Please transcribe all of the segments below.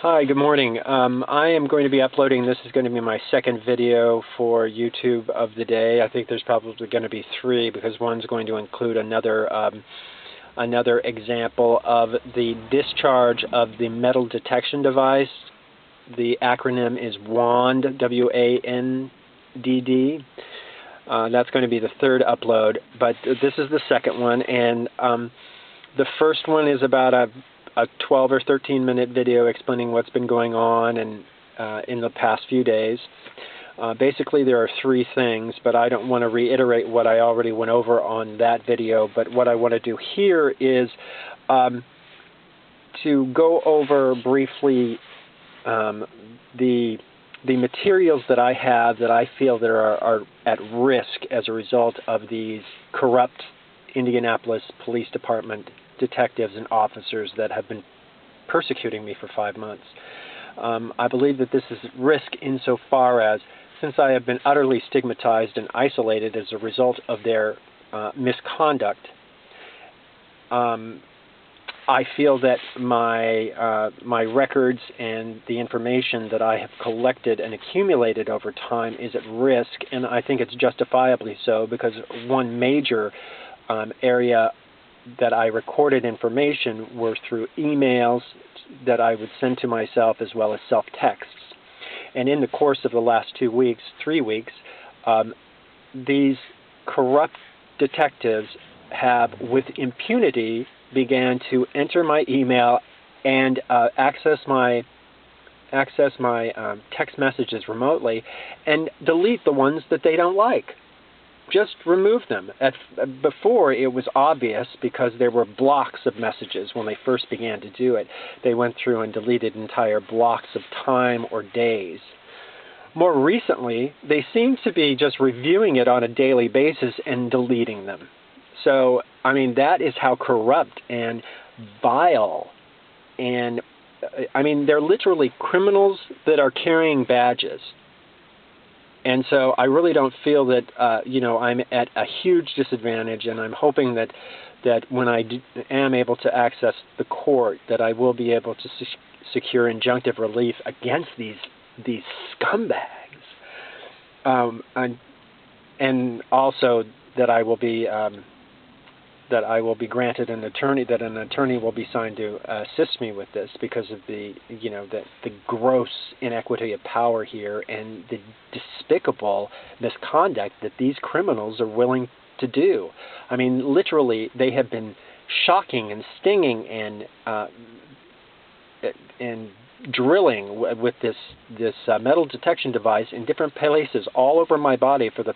Hi, good morning. I am going to be uploading, this is going to be my second video for YouTube of the day. I think there's probably going to be three because one's going to include another example of the discharge of the metal detection device. The acronym is WANDD, W-A-N-D-D. That's going to be the third upload, but this is the second one, and the first one is about a 12 or 13 minute video explaining what's been going on and in the past few days. Basically there are three things, but I don't want to reiterate what I already went over on that video, but what I want to do here is to go over briefly the materials that I have that I feel that are at risk as a result of these corrupt Indianapolis Police Department detectives and officers that have been persecuting me for 5 months. I believe that this is risk insofar as, since I have been utterly stigmatized and isolated as a result of their misconduct, I feel that my records and the information that I have collected and accumulated over time is at risk, and I think it's justifiably so, because one major area that I recorded information were through emails that I would send to myself as well as self-texts. And in the course of the last 3 weeks, these corrupt detectives have, with impunity, began to enter my email and access my text messages remotely and delete the ones that they don't like. Just remove them. Before, it was obvious because there were blocks of messages when they first began to do it. They went through and deleted entire blocks of time or days. More recently, they seem to be just reviewing it on a daily basis and deleting them. So, I mean, that is how corrupt and vile, and I mean, they're literally criminals that are carrying badges. And so I really don't feel that, I'm at a huge disadvantage, and I'm hoping that when I am able to access the court, that I will be able to secure injunctive relief against these scumbags, and also that I will be granted an attorney, that an attorney will be signed to assist me with this because of the gross inequity of power here and the despicable misconduct that these criminals are willing to do. I mean, literally, they have been shocking and stinging and drilling with this metal detection device in different places all over my body for the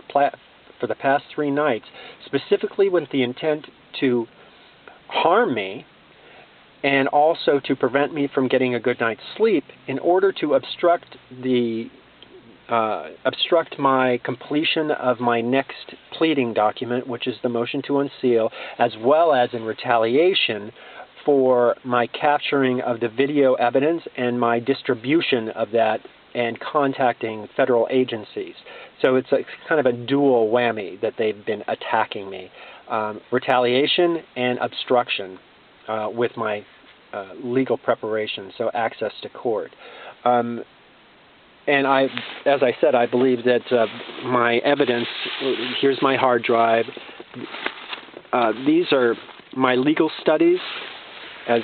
past 3 nights, specifically with the intent to harm me and also to prevent me from getting a good night's sleep in order to obstruct my completion of my next pleading document, which is the motion to unseal, as well as in retaliation for my capturing of the video evidence and my distribution of that and contacting federal agencies. So it's kind of a dual whammy that they've been attacking me. Retaliation and obstruction with my legal preparation, so access to court. And as I said, I believe that my evidence, here's my hard drive. These are my legal studies, as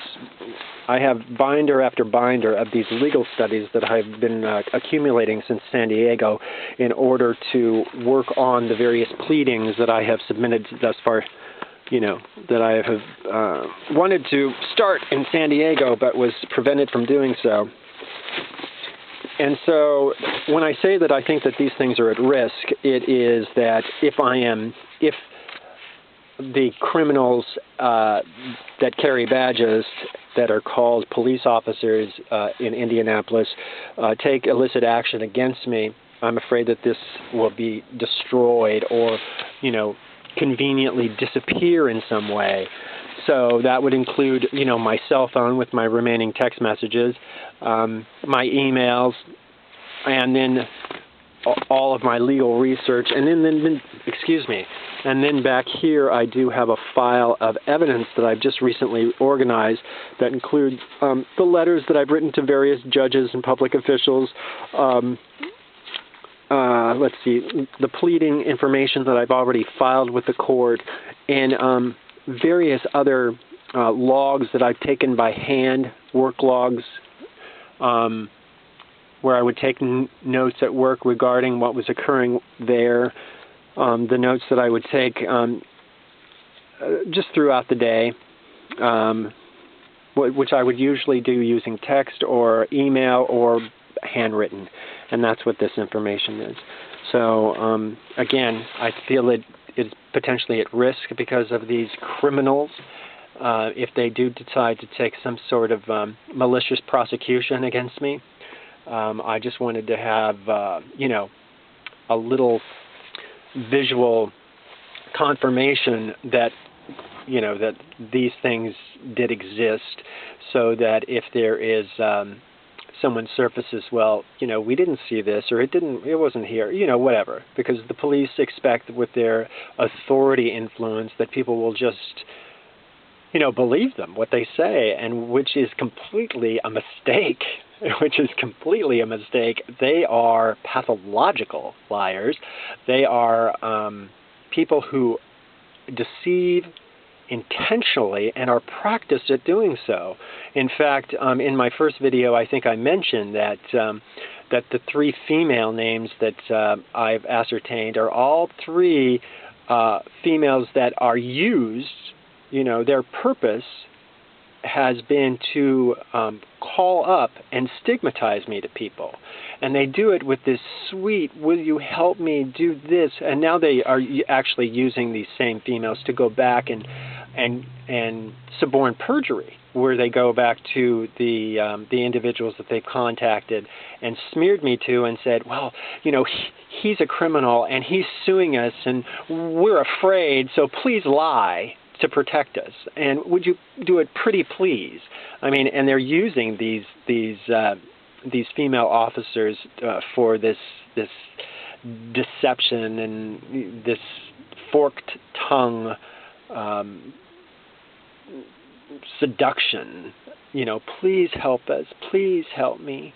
I have binder after binder of these legal studies that I've been accumulating since San Diego in order to work on the various pleadings that I have submitted thus far, that I have wanted to start in San Diego but was prevented from doing so. And so when I say that I think that these things are at risk, it is that if the criminals that carry badges that are called police officers in Indianapolis take illicit action against me, I'm afraid that this will be destroyed or, conveniently disappear in some way. So that would include, my cell phone with my remaining text messages, my emails, and then all of my legal research, and then excuse me, and then back here I do have a file of evidence that I've just recently organized that includes the letters that I've written to various judges and public officials. Let's see, the pleading information that I've already filed with the court, and various other logs that I've taken by hand, work logs, where I would take notes at work regarding what was occurring there, the notes that I would take just throughout the day, which I would usually do using text or email or handwritten, and that's what this information is. So again, I feel it is potentially at risk because of these criminals. If they do decide to take some sort of malicious prosecution against me, I just wanted to have, a little visual confirmation that, that these things did exist, so that if there is someone surfaces, well, we didn't see this, or it wasn't here, whatever, because the police expect with their authority influence that people will just, believe them, what they say, and which is completely a mistake. They are pathological liars. They are people who deceive intentionally and are practiced at doing so. In fact, in my first video, I think I mentioned that that the 3 female names that I've ascertained are all 3 females that are used. Their purpose has been to call up and stigmatize me to people. And they do it with this sweet, will you help me do this? And now they are actually using these same females to go back and suborn perjury, where they go back to the individuals that they've contacted and smeared me to and said, well, he's a criminal and he's suing us and we're afraid, so please lie to protect us, and would you do it pretty please? I mean, and they're using these female officers for this deception and this forked tongue seduction. Please help us, please help me.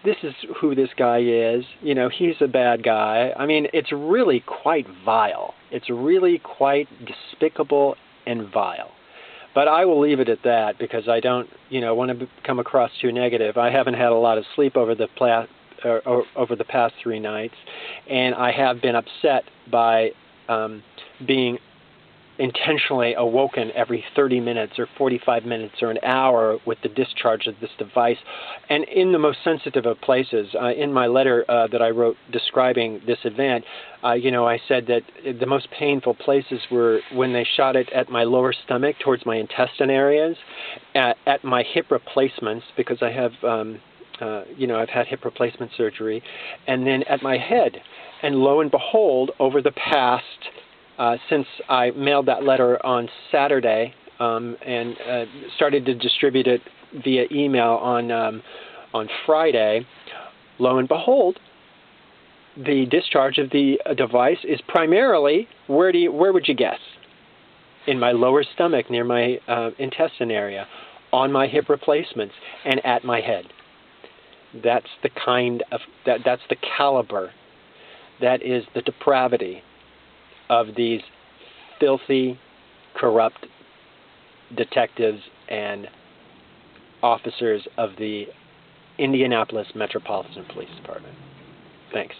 This is who this guy is. He's a bad guy. I mean, it's really quite vile. It's really quite despicable and vile. But I will leave it at that because I don't, want to come across too negative. I haven't had a lot of sleep over the past 3 nights, and I have been upset by being intentionally awoken every 30 minutes or 45 minutes or an hour with the discharge of this device, and in the most sensitive of places. In my letter that I wrote describing this event, I said that the most painful places were when they shot it at my lower stomach towards my intestine areas, at my hip replacements, because I have I've had hip replacement surgery, and then at my head. And lo and behold, over the past since I mailed that letter on Saturday and started to distribute it via email on Friday, lo and behold, the discharge of the device is primarily, where would you guess? In my lower stomach, near my intestine area, on my hip replacements, and at my head. That's the kind of that's the caliber. That is the depravity of these filthy, corrupt detectives and officers of the Indianapolis Metropolitan Police Department. Thanks.